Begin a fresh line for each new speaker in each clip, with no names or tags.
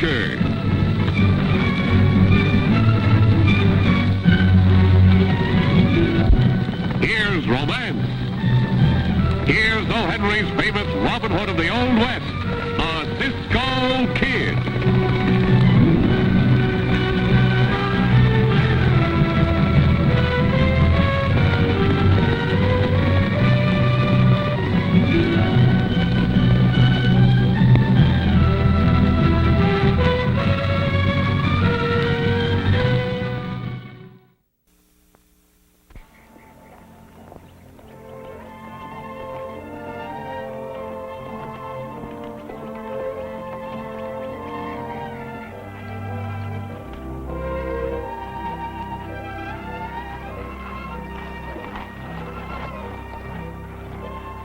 adventure. Here's romance. Here's O. Henry's famous Robin Hood of the Old West, a Cisco Kid.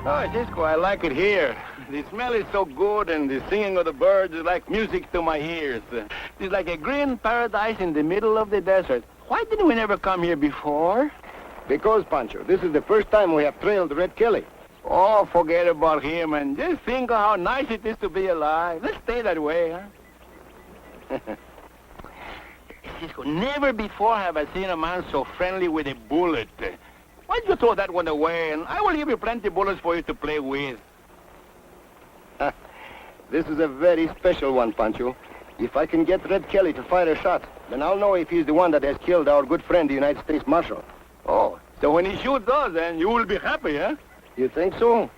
Oh, Cisco, I like it here. The smell is so good, and the singing of the birds is like music to my ears. It's like a green paradise in the middle of the desert. Why didn't we never come here before?
Because, Pancho, this is the first time we have trailed Red Kelly.
Oh, forget about him, and just think of how nice it is to be alive. Let's stay that way, huh? Cisco, never before have I seen a man so friendly with a bullet. Why don't you throw that one away, and I will give you plenty of bullets for you to play with.
This is a very special one, Pancho. If I can get Red Kelly to fire a shot, then I'll know if he's the one that has killed our good friend, the United States Marshal.
Oh, so when he shoots us, then you will be happy, huh?
You think so?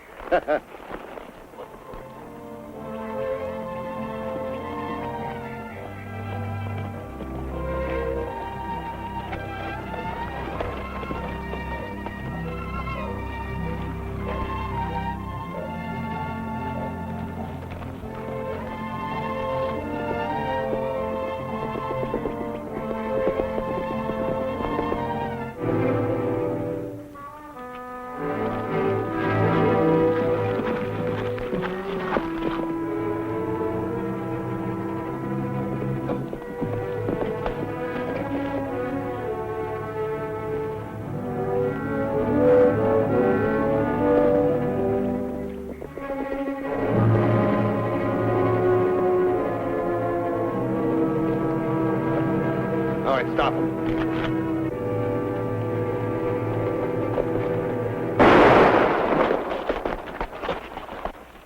All right, stop him.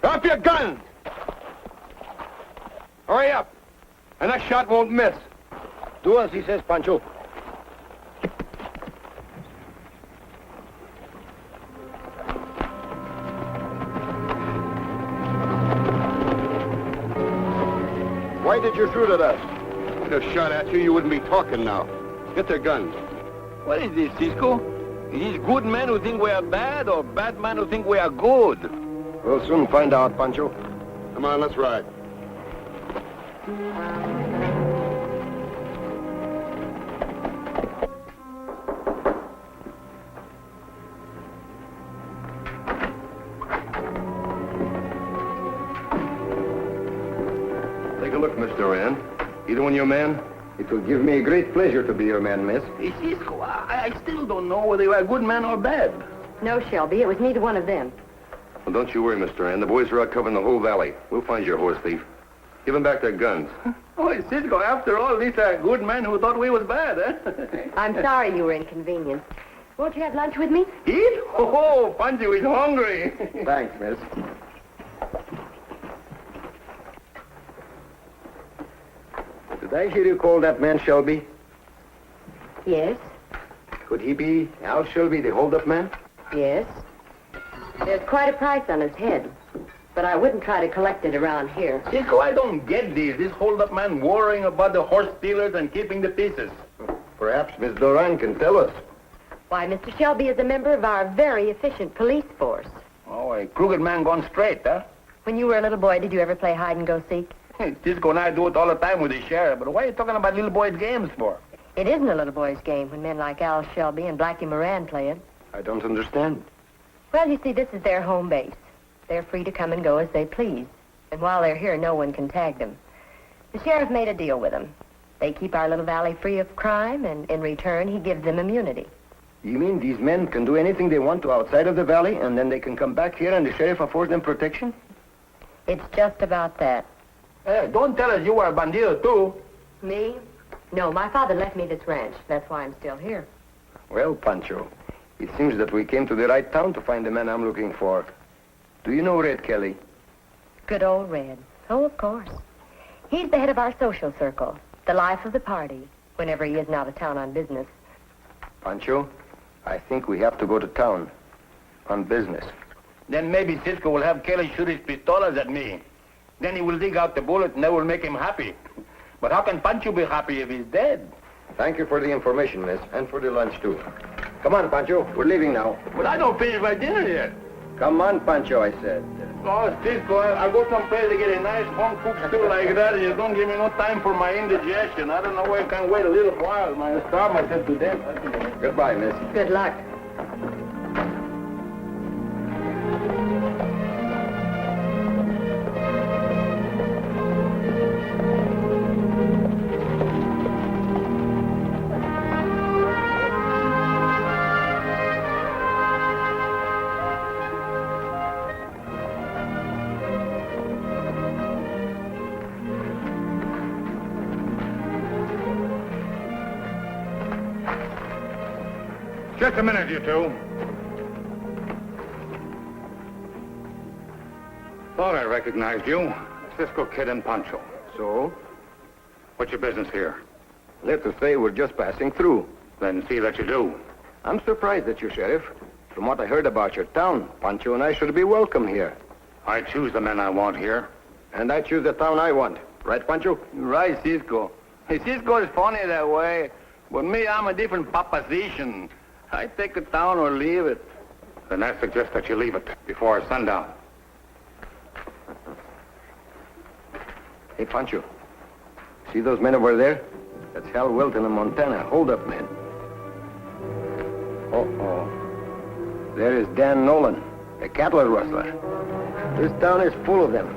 Drop your guns! Hurry up! And that shot won't miss. Do as he says, Pancho. Why did you shoot at us? I'd have shot at you, you wouldn't be talking now. Get their guns.
What is this, Cisco? Is this good men who think we are bad, or bad men who think we are good?
We'll soon find out, Pancho. Come on, let's ride. Take a look, Mr. Rand. Either one your man? It will give me a great pleasure to be your man, miss.
Hey, Cisco, I still don't know whether you are good men or bad.
No, Shelby, it was neither one of them.
Well, don't you worry, Mr. Rand. The boys are out covering the whole valley. We'll find your horse thief. Give them back their guns.
Oh, Cisco, after all, these are good men who thought we was bad, eh?
I'm sorry you were inconvenienced. Won't you have lunch with me?
Eat? Oh, Pancho is hungry.
Thanks, miss. Did I hear you call that man Shelby?
Yes,
Could he be Al Shelby, the hold-up man?
yes. There's quite a price on his head, but I wouldn't try to collect it around here.
Cisco, I don't get this hold-up man worrying about the horse stealers and keeping the pieces.
Perhaps Miss Doran can tell us.
Why, Mr. Shelby is a member of our very efficient police force.
Oh, a crooked man gone straight, huh?
When you were a little boy, did you ever play hide-and-go-seek?
Cisco and I do it all the time with the sheriff, but why are you talking about little boys' games for?
It isn't a little boy's game when men like Al Shelby and Blackie Moran play it.
I don't understand.
Well, you see, this is their home base. They're free to come and go as they please. And while they're here, no one can tag them. The sheriff made a deal with them. They keep our little valley free of crime, and in return, he gives them immunity.
You mean these men can do anything they want to outside of the valley, and then they can come back here and the sheriff affords them protection?
It's just about that.
Hey, don't tell us you were a bandido, too.
Me? No, my father left me this ranch. That's why I'm still here.
Well, Pancho, it seems that we came to the right town to find the man I'm looking for. Do you know Red Kelly?
Good old Red. Oh, of course. He's the head of our social circle, the life of the party, whenever he isn't out of town on business.
Pancho, I think we have to go to town on business.
Then maybe Cisco will have Kelly shoot his pistolas at me. Then he will dig out the bullet and that will make him happy. But how can Pancho be happy if he's dead?
Thank you for the information, miss, and for the lunch, too. Come on, Pancho. We're leaving now.
But I don't finish my dinner yet.
Come on, Pancho, I said.
Oh, Cisco, I'll go someplace to get a nice home-cooked stew like that, and you don't give me no time for my indigestion. I don't know why I can't wait a little while. I starve myself to death.
Goodbye, miss.
Good luck.
Just a minute, you two. Thought I recognized you. Cisco Kid and Pancho.
So,
What's your business here?
let's just say we're just passing through.
Then see that you do.
I'm surprised at you, Sheriff. From what I heard about your town, Pancho and I should be welcome here.
I choose the men I want here.
And I choose the town I want. Right, Pancho?
Right, Cisco. Hey, Cisco is funny that way. But me, I'm a different proposition. I take a town or leave it.
Then I suggest that you leave it before sundown.
Hey, Pancho. See those men over there? That's Hal Wilton and Montana, hold-up men. Uh-oh. There is Dan Nolan, a cattle rustler. This town is full of them.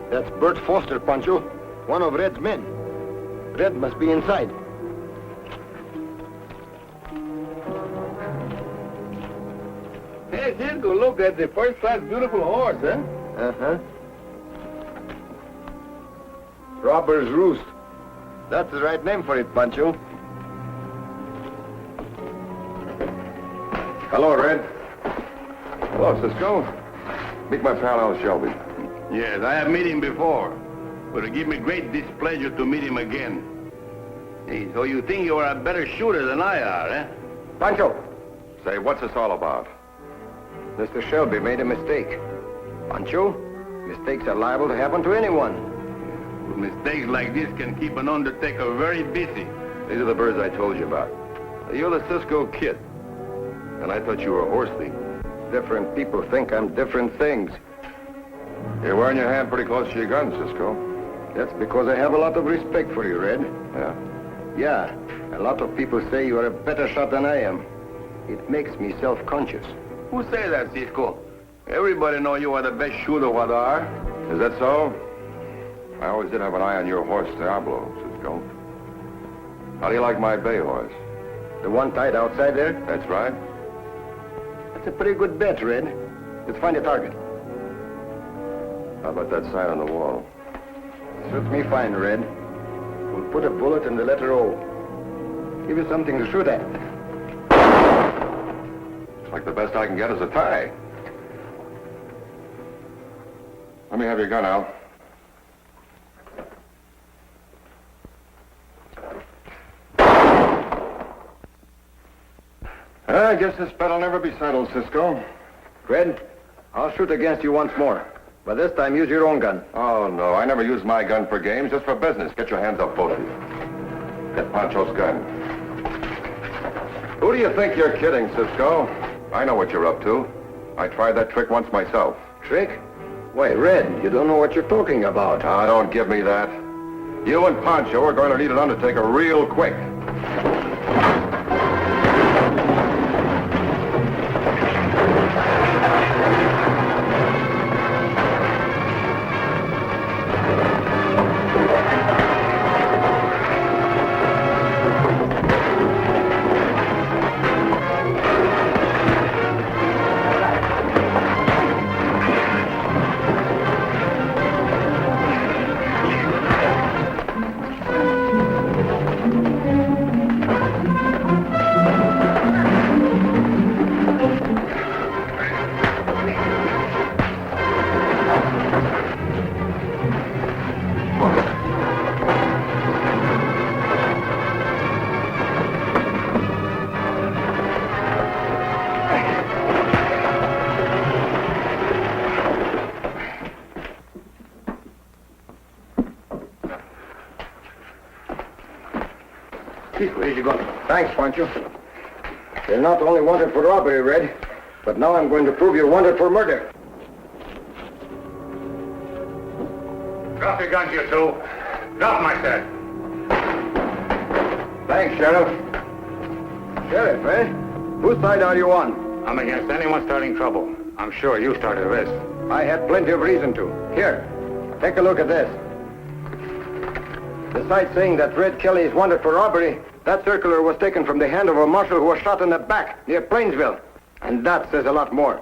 That's Bert Foster, Pancho. One of Red's men. Red must be inside.
Hey, Cisco, look, that's a first-class beautiful horse, huh?
Uh-huh. Robber's Roost. That's the right name for it, Pancho.
Hello, Red. Hello, Cisco. Meet my pal, Al Shelby.
Yes, I have met him before. But it give me great displeasure to meet him again. Hey, so you think you are a better shooter than I are, eh?
Pancho!
Say, what's this all about?
Mr. Shelby made a mistake. Pancho, mistakes are liable to happen to anyone.
Well, mistakes like this can keep an undertaker very busy.
These are the birds I told you about. You're the Cisco Kid. And I thought you were a horse thief.
Different people think I'm different things.
You're wearing your hand pretty close to your gun, Cisco.
That's because I have a lot of respect for you, Red.
Yeah?
Yeah, a lot of people say you are a better shot than I am. It makes me self-conscious.
Who say that, Cisco? Everybody know you are the best shooter what are.
Is that so? I always did have an eye on your horse, Diablo, Cisco. How do you like my bay horse?
The one tied outside there?
That's right.
That's a pretty good bet, Red. Let's find a target.
How about that sign on the wall?
Suits me fine, Red. We'll put a bullet in the letter O. Give you something to shoot at.
It's like the best I can get is a tie. Let me have your gun, Al. I guess this bet'll never be settled, Cisco.
Red, I'll shoot against you once more. But this time, use your own gun.
Oh, no, I never use my gun for games, just for business. Get your hands up, both of you. Get Pancho's gun. Who do you think you're kidding, Cisco? I know what you're up to. I tried that trick once myself.
Trick? Why, Red, you don't know what you're talking about.
Ah, don't give me that. You and Pancho are going to need an undertaker real quick.
Cisco, here you go. Thanks, Pancho. You're not only wanted for robbery, Red, but now I'm going to prove you're wanted for murder.
Drop your guns, you two. Drop 'em, I said.
Thanks, Sheriff. Sheriff, eh? Whose side are you on?
I'm against anyone starting trouble. I'm sure you started this.
I had plenty of reason to. Here, take a look at this. Besides saying that Red Kelly is wanted for robbery, that circular was taken from the hand of a marshal who was shot in the back near Plainsville. And that says a lot more.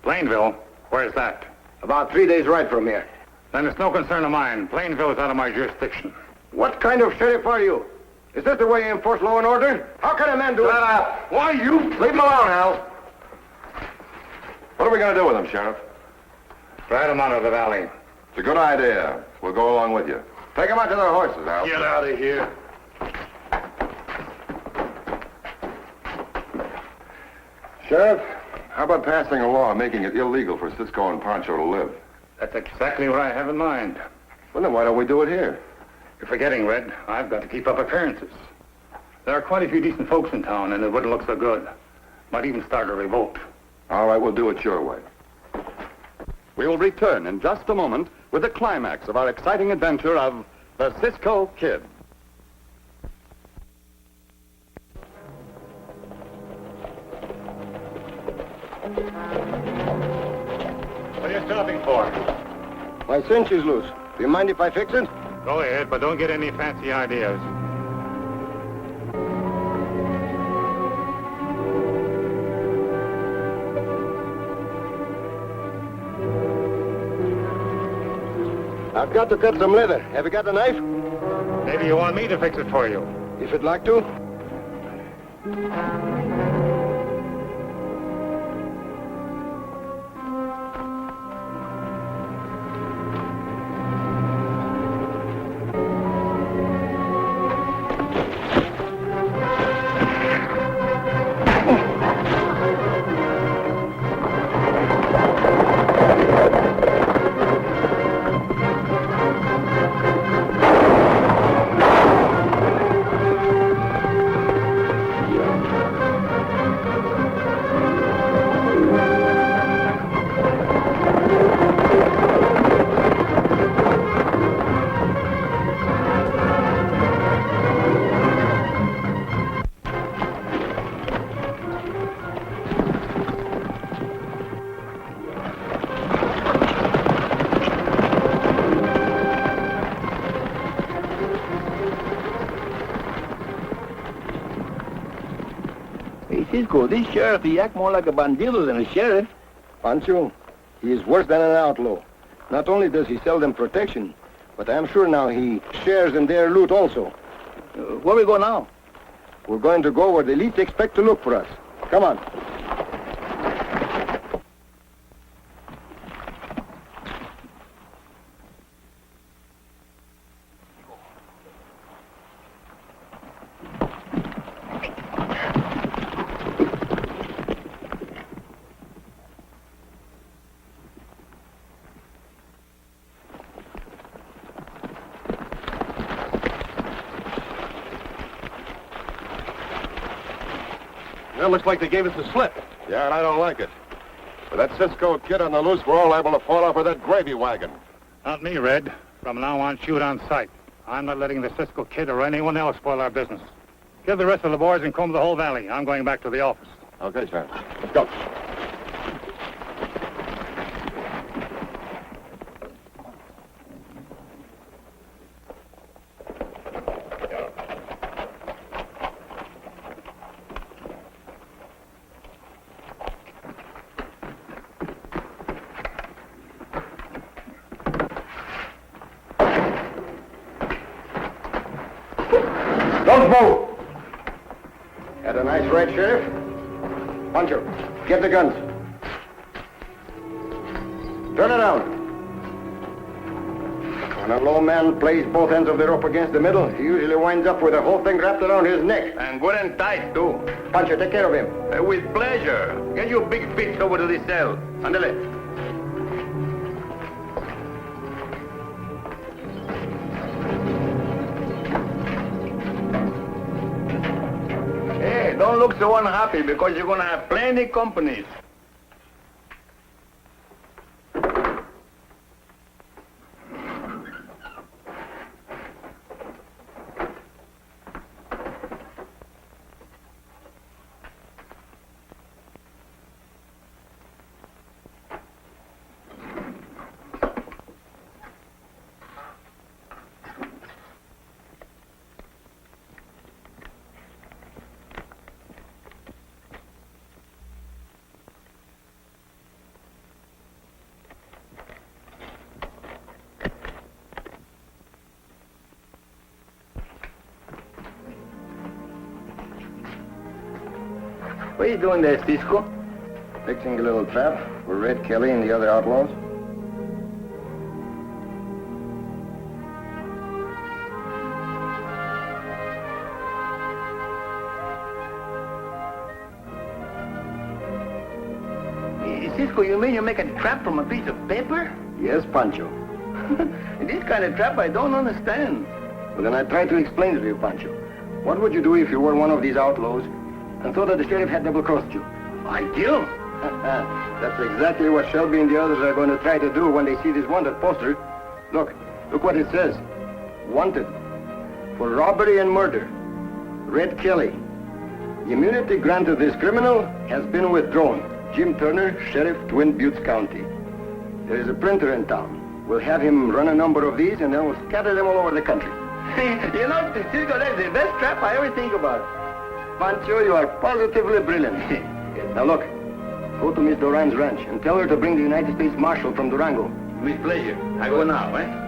Plainville? Where's that?
About 3 days' ride from here.
Then it's no concern of mine. Plainville is out of my jurisdiction.
What kind of sheriff are you? Is this the way you enforce law and order? How can a man do it?
Shut up! Why, you... Leave him alone, Hal. What are we going to do with him, Sheriff?
Ride him out of the valley.
It's a good idea. We'll go along with you. Take them out to their horses, Hal.
Get out of here.
Sheriff, how about passing a law making it illegal for Cisco and Pancho to live?
That's exactly what I have in mind.
Well, then why don't we do it here?
You're forgetting, Red. I've got to keep up appearances. There are quite a few decent folks in town, and it wouldn't look so good. Might even start a revolt.
All right, we'll do it your way.
We will return in just a moment with the climax of our exciting adventure of the Cisco Kid.
What are you stopping for?
My cinch is loose. Do you mind if I fix it?
Go ahead, but don't get any fancy ideas.
I've got to cut some leather. Have you got a knife?
Maybe you want me to fix it for you.
If you'd like to.
Hey, Cisco, this sheriff, he act more like a bandido than a sheriff.
Pancho, he is worse than an outlaw. Not only does he sell them protection, but I'm sure now he shares in their loot also.
Where we go now?
We're going to go where they least expect to look for us. Come on.
Well, looks like they gave us the slip.
Yeah, and I don't like it. With that Cisco Kid on the loose, we're all liable to fall off with that gravy wagon.
Not me, Red. From now on, shoot on sight. I'm not letting the Cisco Kid or anyone else spoil our business. Give the rest of the boys and comb the whole valley. I'm going back to the office.
Okay, Sheriff. Let's go.
Don't move! Had a nice ride, Sheriff. Pancho, get the guns. Turn around. When a low man plays both ends of the rope against the middle, he usually winds up with the whole thing wrapped around his neck.
And good and tight, too.
Pancho, take care of him.
With pleasure. Get your big fists over to the cell. Andale. don't look so unhappy because you're going to have plenty companies.
What are you doing there, Cisco? Fixing a little trap for Red Kelly and the other outlaws.
Cisco, you mean you make a trap from a piece of paper?
Yes, Pancho.
This kind of trap I don't understand.
Well, then I try to explain it to you, Pancho. What would you do if you were one of these outlaws and thought that the sheriff had double-crossed you?
I kill?
That's exactly what Shelby and the others are going to try to do when they see this wanted poster. Look what it says. Wanted for robbery and murder. Red Kelly. The immunity granted this criminal has been withdrawn. Jim Turner, Sheriff, Twin Buttes County. There is a printer in town. We'll have him run a number of these and then we'll scatter them all over the country.
You know, Cisco, that's the best trap I ever think about.
Pancho, you are positively brilliant. Now look, go to Miss Doran's ranch and tell her to bring the United States Marshal from Durango.
With pleasure. I go now, eh?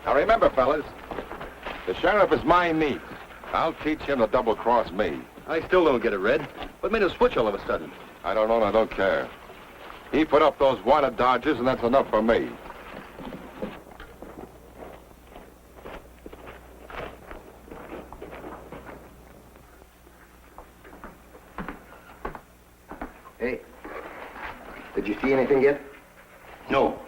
Now remember, fellas, the sheriff is my meat. I'll teach him to double-cross me.
I still don't get it, Red. What made him switch all of a sudden?
I don't know and I don't care. He put up those wanted dodges and that's enough for me.
Hey, did you see anything yet?
No.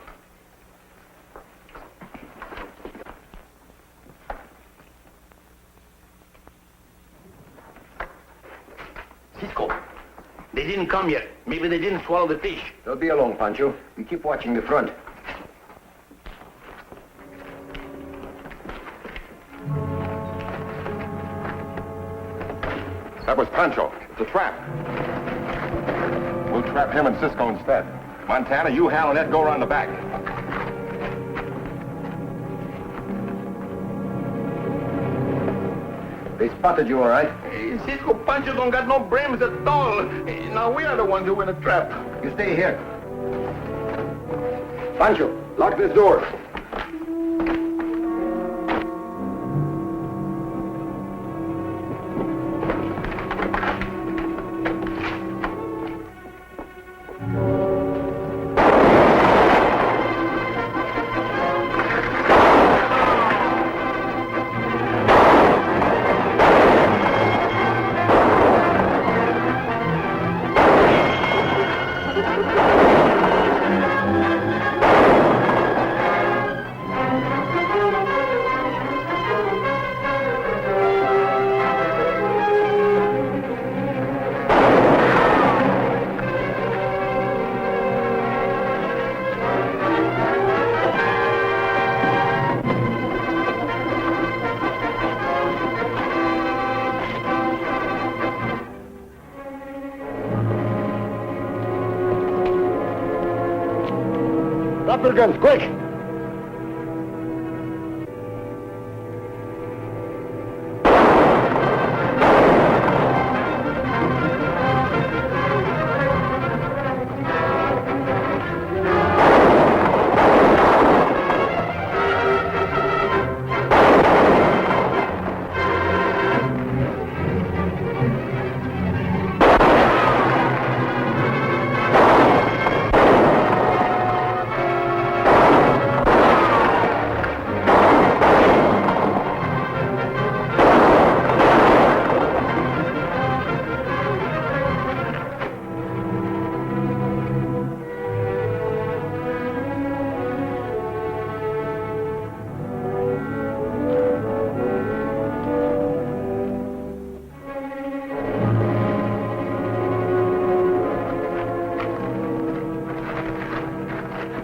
Cisco, they didn't come yet. Maybe they didn't swallow the fish.
They'll be along, Pancho. You keep watching the front.
That was Pancho. It's a trap. We'll trap him and Cisco instead. Montana, you, Hal, and Ed go around the back.
They spotted you, all right?
Cisco, Pancho don't got no brains at all. Now we are the ones who in a trap.
You stay here. Pancho, lock this door. Drop your guns, quick!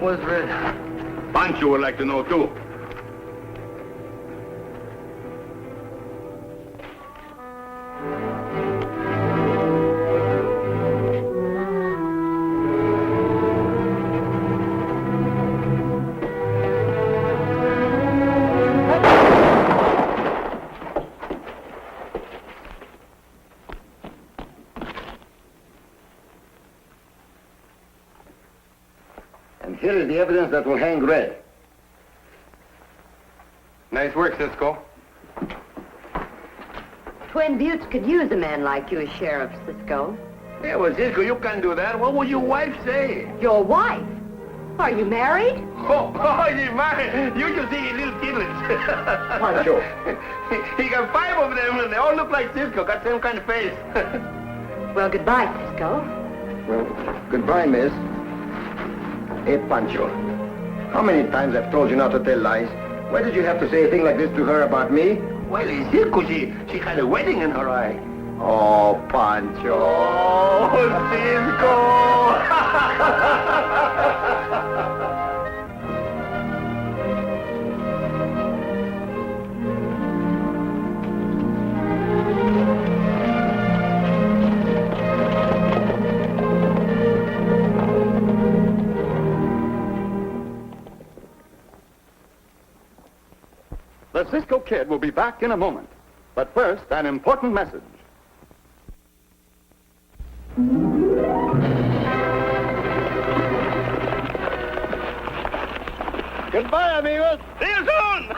What's red? Pancho would like to know, too.
And here is the evidence that will hang Red.
Nice work, Cisco.
Twin Buttes could use a man like you as sheriff, Cisco.
Yeah, well, Cisco, you can't do that. What would your wife say?
Your wife? Are you married?
Oh, she's married. You should see his little kidlets.
Pancho.
He got 5 of them, and they all look like Cisco. Got the same kind of face.
Well, goodbye, Cisco.
Well, goodbye, miss. Hey, Pancho. How many times I've told you not to tell lies? Why did you have to say a thing like this to her about me?
Well, it's Cisco. She had a wedding in her eye.
Oh, Pancho.
Oh, Cisco!
The Cisco Kid will be back in a moment. But first, an important message.
Goodbye, amigos. See you soon!